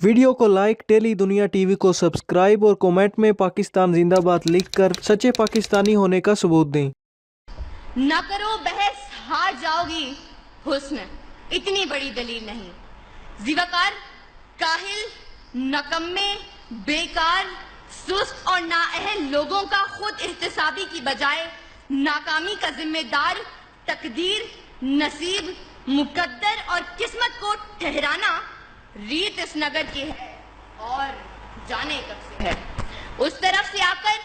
Video को like, tele दुनिया TV को सब्सक्राइब और कमेंट में पाकिस्तान जिंदाबाद लिखकर सच्चे पाकिस्तानी होने का सबूत दें। न करो बहस, हार जाओगी। हुस्न इतनी बड़ी दलील नहीं। ज़िवाकार, काहिल, नकम्मे, बेकार, सुस्त और नाअहल लोगों का खुद एहतसाबी की बजाय नाकामी का जिम्मेदार तकदीर, नसीब, मुकद्दर और किस्मत को ठहराना रीत इस नगर की है और जाने कब से है। उस तरफ से आकर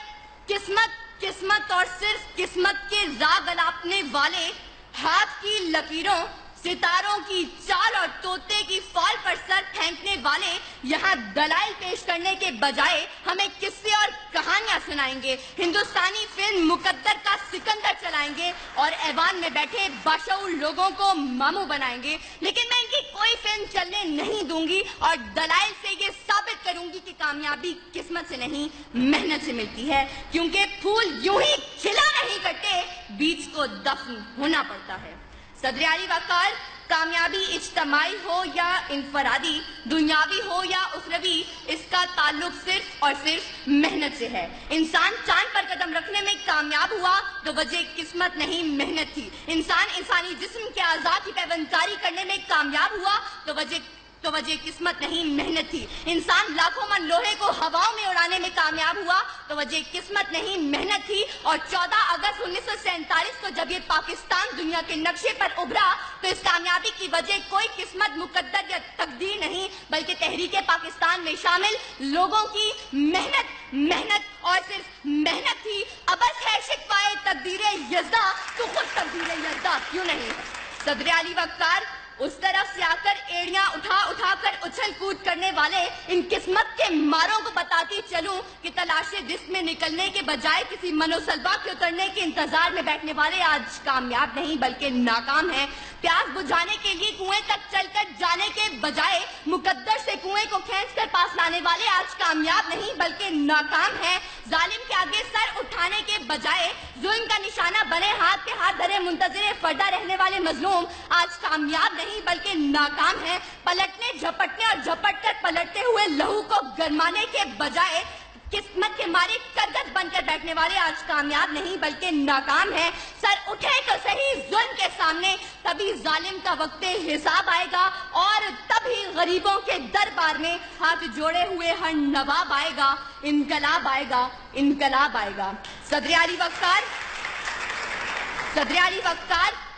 किस्मत और सिर्फ किस्मत के राग अलापने वाले हाथ की लकीरों, सितारों की चाल और तोते की फाल पर सर फेंकने वाले यहाँ दलाइल पेश करने के बजाय हमें किस्से और कहानियां सुनाएंगे। हिंदुस्तानी फिल्म मुकद्दर का सिकंदर चलाएंगे और ऐवान में बैठे बाशऊर लोगों को मामू बनाएंगे। लेकिन मैं इनकी कोई फिल्म चलने नहीं दूंगी और दलाइल से ये साबित करूंगी कि कामयाबी किस्मत से नहीं, मेहनत से मिलती है। क्योंकि फूल यूं ही खिला नहीं करते, बीज को दफन होना पड़ता है। सदर आली वकार, कामयाबी इज्तमाई हो या इनफरादी, दुनियावी हो या उखरवी, इसका ताल्लुक सिर्फ और सिर्फ मेहनत से है। इंसान चांद पर कदम रखने में कामयाब हुआ तो वजह किस्मत नहीं, मेहनत थी। इंसान इंसानी जिस्म के आज़ा की पैबंदकारी करने में कामयाब हुआ तो वजह किस्मत नहीं, मेहनत थी। इंसान लाखों मन लोहे को हवाओं में उड़ाने में कामयाब हुआ तो वजह किस्मत नहीं, मेहनत थी। और 14 अगस्त 1947 को जब ये पाकिस्तान दुनिया के नक्शे पर उभरा तो इस कामयाबी की वजह कोई किस्मत, मुकद्दर या तकदीर नहीं, बल्कि तहरीके पाकिस्तान में शामिल लोगों की मेहनत और सिर्फ मेहनत थी। अबस है शिकवाए तकदीरे यज़दा, तो खुद तकदीरे यज़दा क्यों नहीं। सदर आली वकार, उस तरफ से आकर एड़ियां उठा कर उछल कूद करने वाले इन किस्मत के मारों को बताती चलूं कि तलाशे जिस्म में निकलने के बजाय किसी मनोसलबा के उतरने के इंतजार में बैठने वाले आज कामयाब नहीं बल्कि नाकाम हैं। प्यास बुझाने के लिए कुएं तक चलकर जाने के बजाय मुकद्दर से कुएं को खींचकर पास लाने वाले आज कामयाब नहीं बल्कि नाकाम हैं। जालिम के आगे सर उठाने के बजाय जुल्म का निशाना बने हाथ पे हाथ धरे मुंतज़िर फर्दा रहने वाले मजलूम आज कामयाब नहीं बल्कि नाकाम है। पलटने, झपटने और झपट कर पलटते हुए लहू को गरमाने के बजाय किस्मत के मारे करगस बनकर बैठने वाले आज कामयाब नहीं बल्कि नाकाम है। सर उठे तो सही जुल्म के सामने, तभी जालिम का वक्त हिसाब आएगा और तभी गरीबों के दरबार में हाथ जोड़े हुए हर नवाब आएगा, इनकलाब आएगा, इनकलाब आएगा। सदर आली वकार,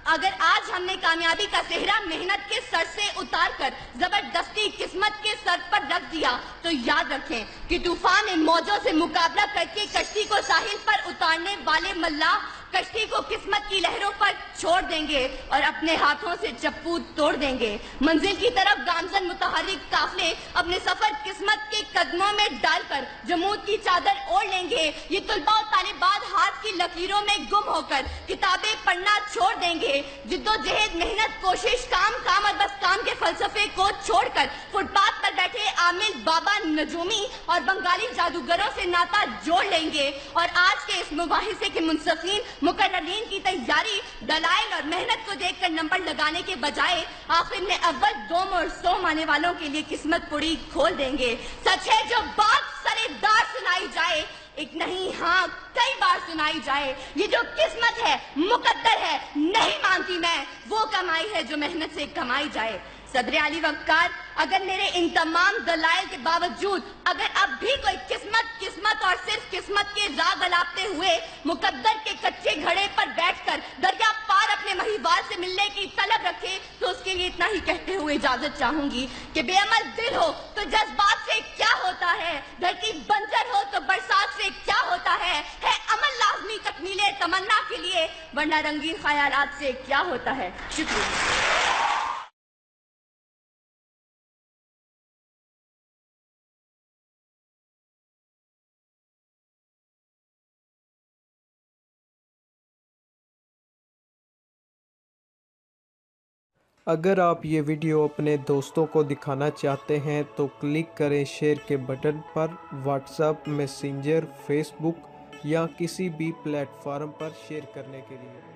अगर आज हमने कामयाबी का सेहरा मेहनत के सर से उतार कर जबरदस्ती किस्मत के सर पर रख दिया तो याद रखें कि तूफान इन मौजों से मुकाबला करके कश्ती को साहिल पर उतारने वाले मल्लाह कश्ती को किस्मत की लहरों पर छोड़ देंगे और अपने हाथों से चप्पू तोड़ देंगे। मंजिल की तरफ गामजन मुतहर्रिक काफले अपने सफर किस्मत के कदमों में डालकर जमूद की चादर ओढ़ लेंगे। ये तुलबा और तालिबात हाथ की लकीरों में गुम होकर किताबें पढ़ना छोड़ देंगे। जिद्दोजहद, मेहनत, कोशिश, काम और बस काम के फलसफे को छोड़कर फुटपाथ पर बैठे आमिल, बाबा, नजूमी और बंगाली जादूगरों से नाता जोड़ लेंगे। और आज के इस मुबाहिसे के मुंसफीन मुकर्ररीन की तैयारी दलाइल और मेहनत को देखकर नंबर लगाने के बजाय आखिर में अव्वल, दोम और सोम आने वालों के लिए किस्मत पुड़ी खोल देंगे। सच है जो बात सरेदार सुनाई जाए, एक नहीं हाँ कई बार सुनाई जाए। ये जो किस्मत है, मुकद्दर है, नहीं मानती मैं वो कमाई है जो मेहनत से कमाई जाए। सदर आली वकार, अगर मेरे इन तमाम दलाइल के बावजूद अगर अब भी कोई किस्मत और सिर्फ किस्मत के राग अलापते हुए मुकद्दर के कच्चे घड़े पर बैठकर दरिया पार अपने महिवाल से मिलने की तलब रखे तो उसके लिए इतना ही कहते हुए इजाजत चाहूंगी कि बेअमल दिल हो तो जज्बात से क्या होता है, धरती बंजर हो तो बरसात से क्या होता है अमल लाजमी तकमीले तमन्ना के लिए, वरना रंगीन ख्यालात से क्या होता है। शुक्रिया। अगर आप ये वीडियो अपने दोस्तों को दिखाना चाहते हैं तो क्लिक करें शेयर के बटन पर। व्हाट्सएप, मैसेंजर, फेसबुक या किसी भी प्लेटफॉर्म पर शेयर करने के लिए।